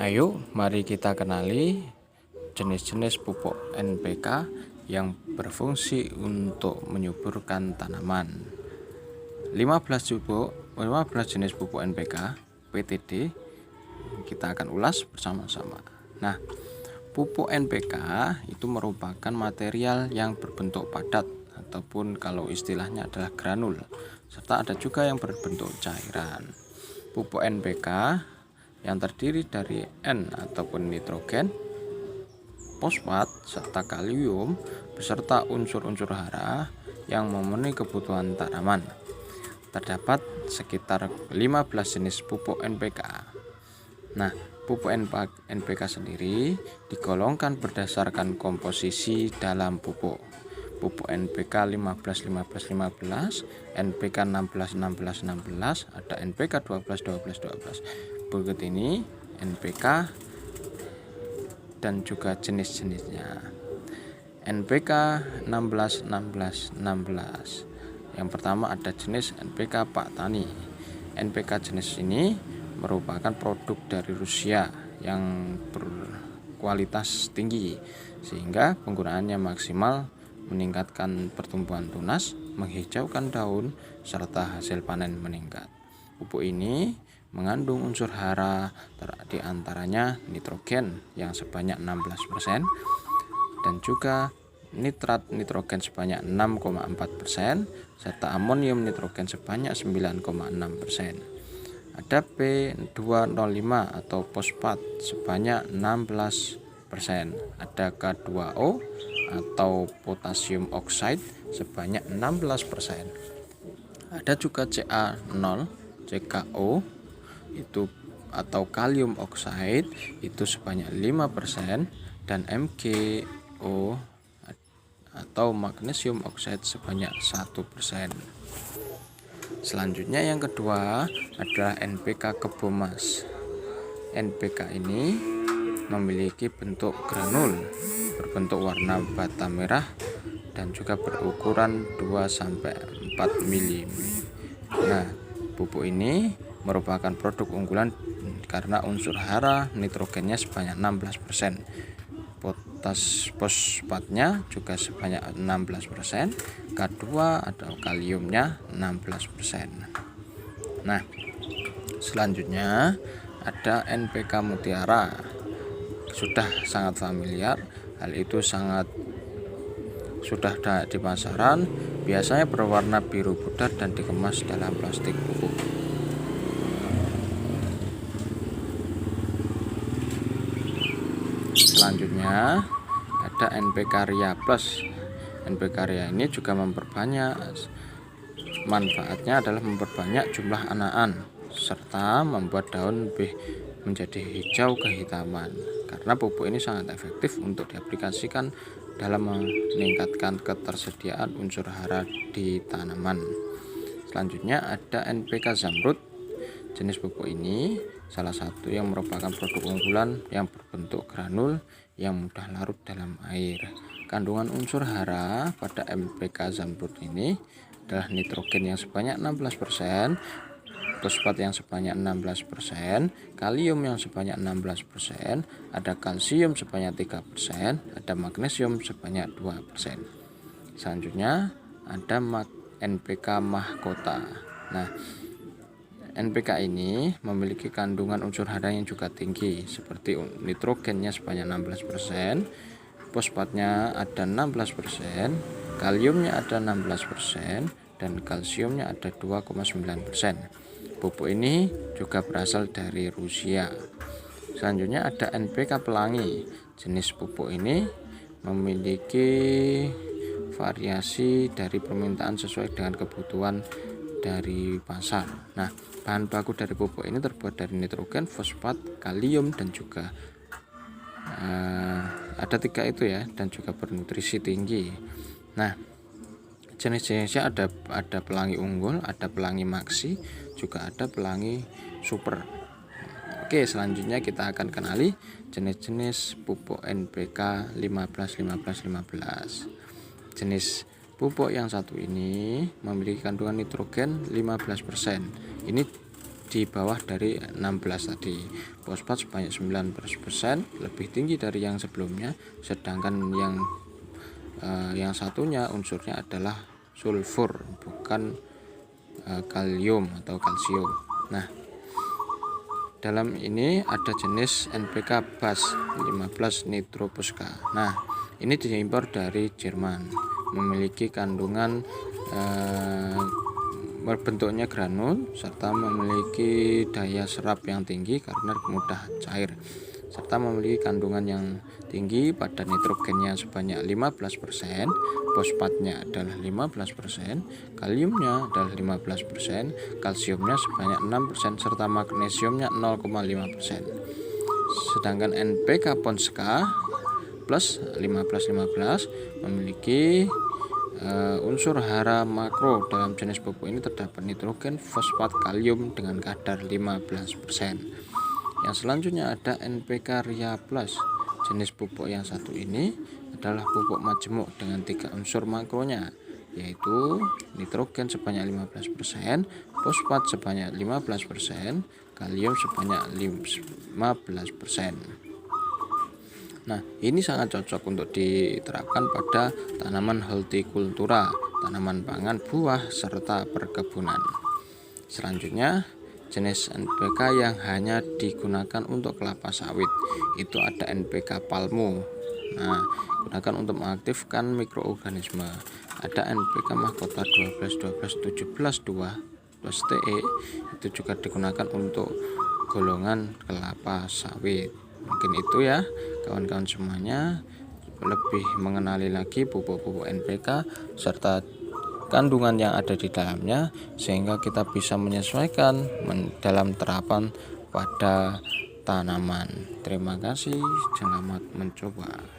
Ayo, mari kita kenali jenis-jenis pupuk NPK yang berfungsi untuk menyuburkan tanaman. 15 jenis pupuk NPK PTD kita akan ulas bersama-sama. Nah, pupuk NPK itu merupakan material yang berbentuk padat ataupun kalau istilahnya adalah granul, serta ada juga yang berbentuk cairan. Pupuk NPK yang terdiri dari N ataupun nitrogen, fosfat, serta kalium beserta unsur-unsur hara yang memenuhi kebutuhan tanaman. Terdapat sekitar 15 jenis pupuk NPK. Nah, pupuk NPK sendiri digolongkan berdasarkan komposisi dalam pupuk. Pupuk NPK 15-15-15, NPK 16-16-16, ada NPK 12-12-12. Berikut ini NPK dan juga jenis-jenisnya. NPK 16-16-16. Yang pertama ada jenis NPK Pak Tani. NPK jenis ini merupakan produk dari Rusia yang berkualitas tinggi, sehingga penggunaannya maksimal meningkatkan pertumbuhan tunas, menghijaukan daun, serta hasil panen meningkat. Pupuk ini mengandung unsur hara di antaranya nitrogen yang sebanyak 16% dan juga nitrat nitrogen sebanyak 6,4% serta amonium nitrogen sebanyak 9,6%. Ada P205 atau fosfat sebanyak 16%. Ada K2O atau potasium oxide sebanyak 16%. Ada juga Ca0, CKO itu atau kalium oxide itu sebanyak 5% dan MgO atau magnesium oxide sebanyak 1%. Selanjutnya yang kedua adalah NPK Kebomas. NPK ini memiliki bentuk granul berbentuk warna bata merah dan juga berukuran 2-4 mm. Nah, pupuk ini merupakan produk unggulan karena unsur hara nitrogennya sebanyak 16%. Fosfatnya juga sebanyak 16%, K2 atau kaliumnya 16%. Nah, selanjutnya ada NPK Mutiara. Sudah sangat familiar, hal itu sudah ada di pasaran, biasanya berwarna biru pudar dan dikemas dalam plastik pupuk. Selanjutnya ada NPK Ria Plus. NPK Ria ini juga manfaatnya adalah memperbanyak jumlah anakan serta membuat daun lebih menjadi hijau kehitaman. Karena pupuk ini sangat efektif untuk diaplikasikan dalam meningkatkan ketersediaan unsur hara di tanaman. Selanjutnya ada NPK Zamrud. Jenis pupuk ini salah satu yang merupakan produk unggulan yang berbentuk granul yang mudah larut dalam air. Kandungan unsur hara pada NPK Zamrud ini adalah nitrogen yang sebanyak 16%, fosfat yang sebanyak 16%, kalium yang sebanyak 16%, ada kalsium sebanyak 3%, ada magnesium sebanyak 2%. Selanjutnya ada NPK Mahkota. Nah, NPK ini memiliki kandungan unsur hara yang juga tinggi, seperti nitrogennya sebanyak 16%, fosfatnya ada 16%, kaliumnya ada 16%, dan kalsiumnya ada 2,9%. Pupuk ini juga berasal dari Rusia. Selanjutnya ada NPK Pelangi. Jenis pupuk ini memiliki variasi dari permintaan sesuai dengan kebutuhan dari pasar. Nah, bahan baku dari pupuk ini terbuat dari nitrogen, fosfat, kalium, dan juga ada 3 itu ya, dan juga bernutrisi tinggi. Nah, jenis-jenisnya ada pelangi unggul, ada pelangi maksi, juga ada pelangi super. Oke, selanjutnya kita akan kenali jenis-jenis pupuk NPK 15-15-15. Jenis pupuk yang satu ini memiliki kandungan nitrogen 15%. Ini di bawah dari 16 tadi. Fosfat sebanyak 19%, lebih tinggi dari yang sebelumnya, sedangkan yang satunya unsurnya adalah sulfur, bukan kalium atau kalsium. Nah, dalam ini ada jenis NPK Bas 15 Nitropuska. Nah, ini diimpor dari Jerman, memiliki kandungan berbentuknya granul serta memiliki daya serap yang tinggi karena mudah cair, serta memiliki kandungan yang tinggi pada nitrogennya sebanyak 15%, fosfatnya adalah 15%, kaliumnya adalah 15%, kalsiumnya sebanyak 6%, serta magnesiumnya 0,5%. Sedangkan NPK Ponska plus 15-15 memiliki unsur hara makro. Dalam jenis pupuk ini terdapat nitrogen, fosfat, kalium dengan kadar 15%. Yang selanjutnya ada NPK Ria Plus. Jenis pupuk yang satu ini adalah pupuk majemuk dengan 3 unsur makronya, yaitu nitrogen sebanyak 15%, fosfat sebanyak 15%, kalium sebanyak 15%. Nah, ini sangat cocok untuk diterapkan pada tanaman hortikultura, tanaman pangan, buah, serta perkebunan. Selanjutnya, jenis NPK yang hanya digunakan untuk kelapa sawit, itu ada NPK Palmu. Nah, gunakan untuk mengaktifkan mikroorganisme. Ada NPK Mahkota 12-12-17-2 itu juga digunakan untuk golongan kelapa sawit. Mungkin itu ya kawan-kawan semuanya, lebih mengenali lagi pupuk-pupuk NPK serta kandungan yang ada di dalamnya, sehingga kita bisa menyesuaikan dalam terapan pada tanaman. Terima kasih, selamat mencoba.